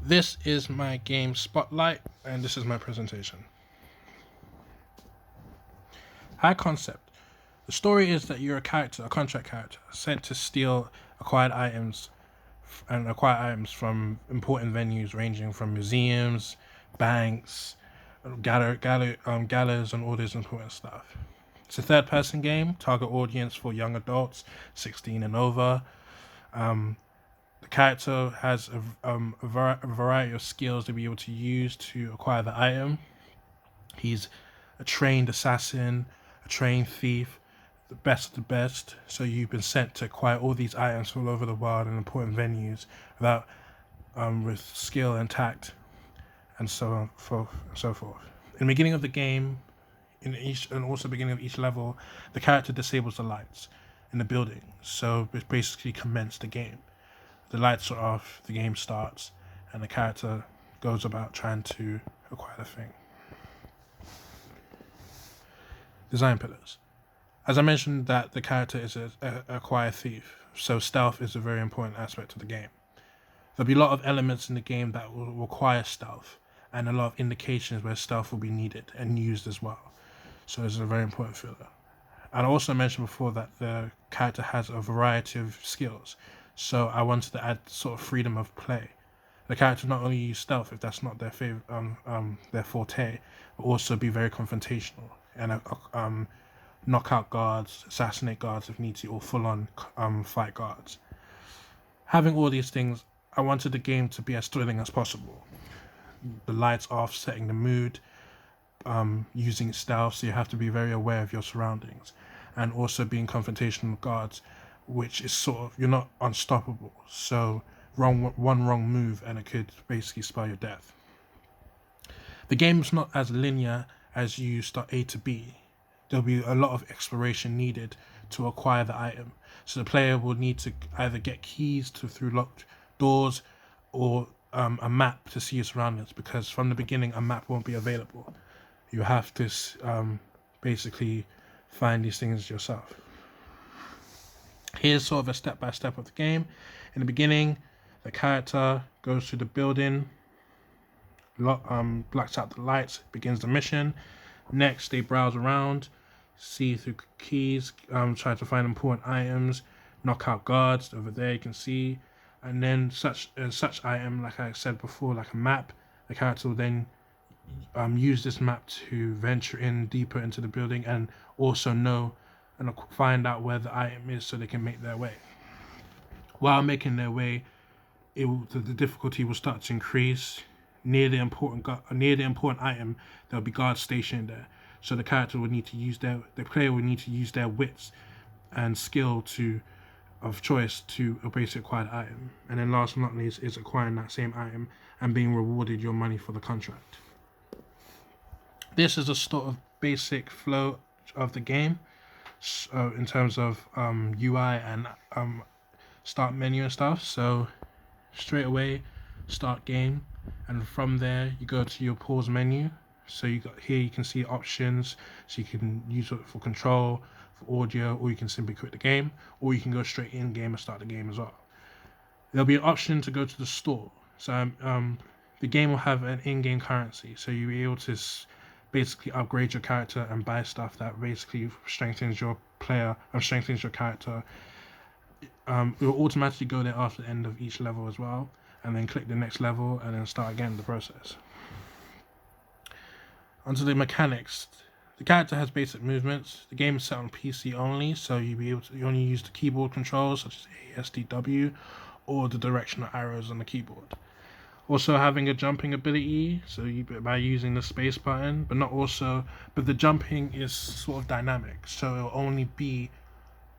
This is my game Spotlight, and this is my presentation. High concept. The story is that you're a contract character, sent to steal acquire items from important venues ranging from museums, banks, galas, and all this important stuff. It's a third-person game, target audience for young adults, 16 and over. The character has a variety of skills to be able to use to acquire the item. He's a trained assassin, a trained thief, the best of the best. So you've been sent to acquire all these items all over the world in important venues without with skill and tact and so forth. In the beginning of the game, and also beginning of each level, the character disables the lights in the building. So it basically commenced the game. The lights are off, the game starts, and the character goes about trying to acquire the thing. Design pillars. As I mentioned, that the character is a quiet thief, so stealth is a very important aspect of the game. There'll be a lot of elements in the game that will require stealth, and a lot of indications where stealth will be needed and used as well. So it's a very important filler. And I also mentioned before that the character has a variety of skills, so I wanted to add sort of freedom of play. The character not only use stealth if that's not their forte, but also be very confrontational and knock out guards, assassinate guards if need to, or full on fight guards. Having all these things, I wanted the game to be as thrilling as possible. The lights off, setting the mood, using stealth, so you have to be very aware of your surroundings, and also being confrontational with guards, which is sort of you're not unstoppable. So one wrong move and it could basically spell your death. The game's not as linear as you start A to B. There'll be a lot of exploration needed to acquire the item. So the player will need to either get keys through locked doors or a map to see your surroundings, because from the beginning a map won't be available. You have to basically find these things yourself. Here's sort of a step by step of the game. In the beginning, the character goes to the building, blacks out the lights, begins the mission. Next, they browse around, see through keys, try to find important items, knock out guards over there. You can see, and then such item, like I said before, like a map. The character will then use this map to venture in deeper into the building and also know and find out where the item is so they can make their way. While making their way, the difficulty will start to increase. Near the important item, there'll be guards stationed there. So the player will need to use their wits and skill of choice to basically acquire the item. And then last but not least is acquiring that same item and being rewarded your money for the contract. This is a sort of basic flow of the game, in terms of UI and start menu and stuff. So straight away, start game, and from there you go to your pause menu. So you can see options, so you can use it for control, for audio, or you can simply quit the game, or you can go straight in game and start the game as well. There'll be an option to go to the store. So the game will have an in-game currency, so you'll be able to basically upgrade your character and buy stuff that basically strengthens your player and strengthens your character. It will automatically go there after the end of each level as well, and then click the next level and then start again the process. Onto the mechanics. The character has basic movements. The game is set on PC only, so you only use the keyboard controls such as A, S, D, W, or the directional arrows on the keyboard. Also having a jumping ability, so by using the space button, but the jumping is sort of dynamic, so it'll only be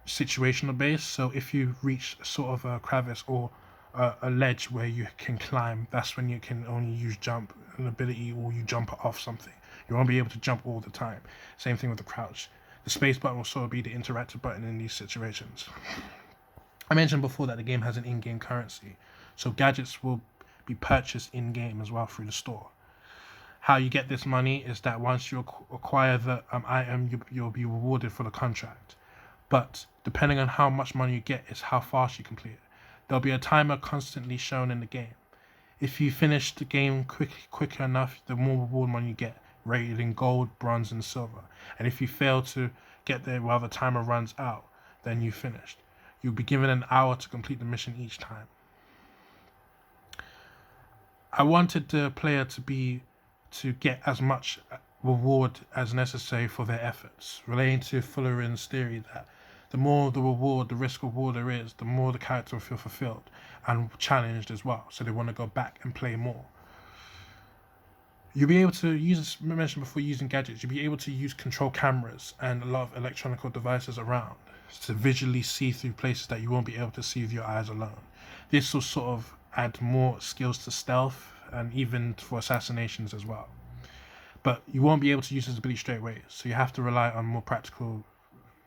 situational based. So if you reach sort of a crevice or a ledge where you can climb, that's when you can only use jump an ability, or you jump off something. You won't be able to jump all the time. Same thing with the crouch. The space button will sort of be the interactive button in these situations. I mentioned before that the game has an in-game currency, so gadgets will be purchased in-game as well through the store. How you get this money is that once you acquire the item, you'll be rewarded for the contract. But depending on how much money you get is how fast you complete it. There'll be a timer constantly shown in the game. If you finish the game quicker enough, the more reward money you get, rated in gold, bronze, and silver. And if you fail to get there while the timer runs out, then you finished. You'll be given an hour to complete the mission each time. I wanted the player to get as much reward as necessary for their efforts, relating to Fullerin's theory that the more the reward, the risk reward there is, the more the character will feel fulfilled and challenged as well. So they want to go back and play more. You'll be able to use, as I mentioned before, using gadgets, you'll be able to use control cameras and a lot of electronic devices around to visually see through places that you won't be able to see with your eyes alone. This will sort of add more skills to stealth and even for assassinations as well. But you won't be able to use this ability straight away, so you have to rely on more practical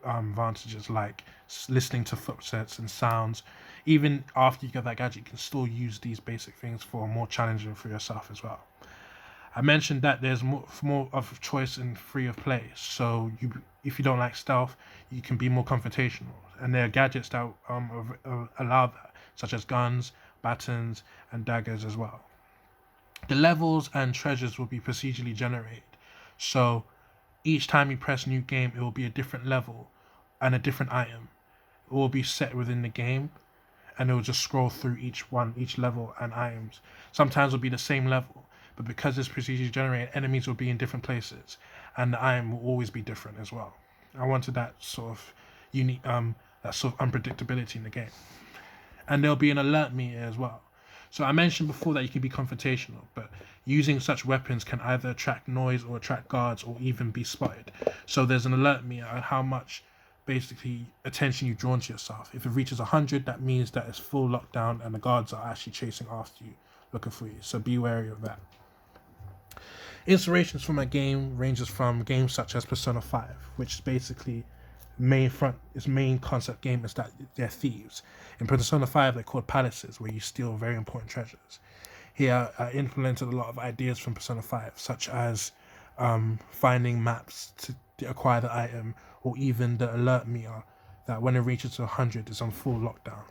advantages like listening to footsteps and sounds. Even after you get that gadget, you can still use these basic things for more challenging for yourself as well. I mentioned that there's more of choice in free of play, so if you don't like stealth, you can be more confrontational, and there are gadgets that allow that, such as guns, batons, and daggers as well. The levels and treasures will be procedurally generated, so each time you press new game, it will be a different level and a different item. It will be set within the game, and it will just scroll through each level and items. Sometimes it'll be the same level, but because it's procedurally generated, enemies will be in different places, and the item will always be different as well. I wanted that sort of unique, that sort of unpredictability in the game. And there'll be an alert meter as well. So I mentioned before that you can be confrontational, but using such weapons can either attract noise or attract guards or even be spotted. So there's an alert meter on how much basically attention you've drawn to yourself. If it reaches 100, that means that it's full lockdown and the guards are actually chasing after you, looking for you. So be wary of that. Inspirations for my game ranges from games such as Persona 5, which is basically its main concept game is that they're thieves. In Persona 5, they're called palaces, where you steal very important treasures. Here, I implemented a lot of ideas from Persona 5, such as finding maps to acquire the item, or even the alert meter that when it reaches to 100 is on full lockdown.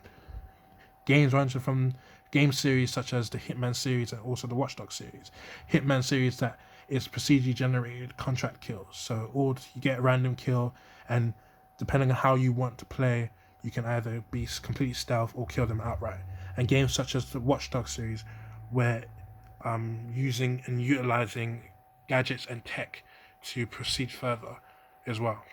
Games ranging from game series such as the Hitman series and also the Watch Dogs series. Hitman series that is procedurally generated contract kills. So you get a random kill, and depending on how you want to play, you can either be completely stealth or kill them outright. And games such as the Watch Dogs series, where using and utilizing gadgets and tech to proceed further as well.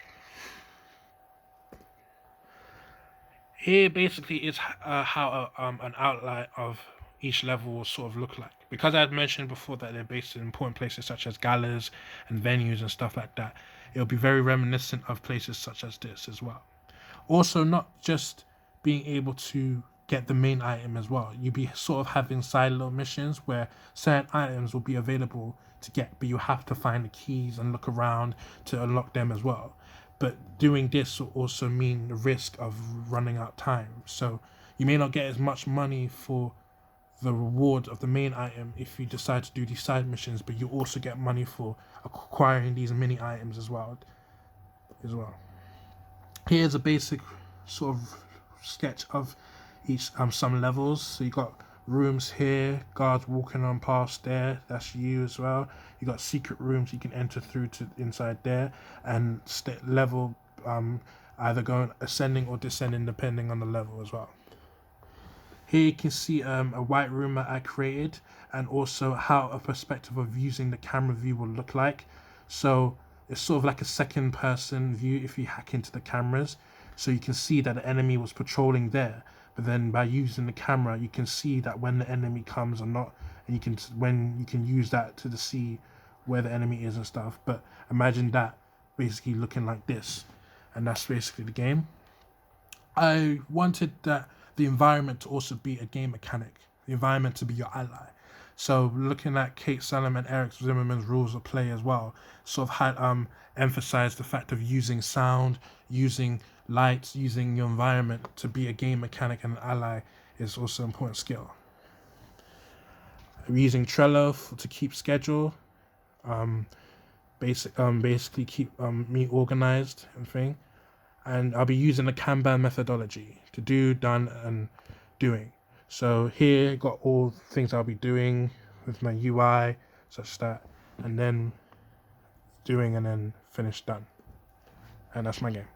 Here basically is how an outline of each level will sort of look like. Because I had mentioned before that they're based in important places such as galas and venues and stuff like that, it'll be very reminiscent of places such as this as well. Also, not just being able to get the main item as well. You'll be sort of having silo missions where certain items will be available to get, but you have to find the keys and look around to unlock them as well. But doing this will also mean the risk of running out time. So you may not get as much money for the reward of the main item if you decide to do these side missions, but you also get money for acquiring these mini items as well. Here's a basic sort of sketch of each some levels. So you got rooms here, guards walking on past there, that's you as well. You got secret rooms you can enter through to inside there, and level either going ascending or descending depending on the level as well. Here you can see a white room that I created, and also how a perspective of using the camera view will look like. So it's sort of like a second person view if you hack into the cameras. So you can see that the enemy was patrolling there, but then by using the camera you can see that when the enemy comes or not, and you can use that to see where the enemy is and stuff. But imagine that basically looking like this, and that's basically the game. I wanted that the environment to also be a game mechanic, the environment to be your ally. So looking at Kate Salem and Eric Zimmerman's rules of play as well, sort of had emphasized the fact of using sound, using lights, using your environment to be a game mechanic and an ally is also an important skill. I'm using Trello to keep schedule, basically keep me organized and thing. And I'll be using the Kanban methodology to do, done, and doing. So here got all the things I'll be doing with my UI, such that, and then doing and then finish done. And that's my game.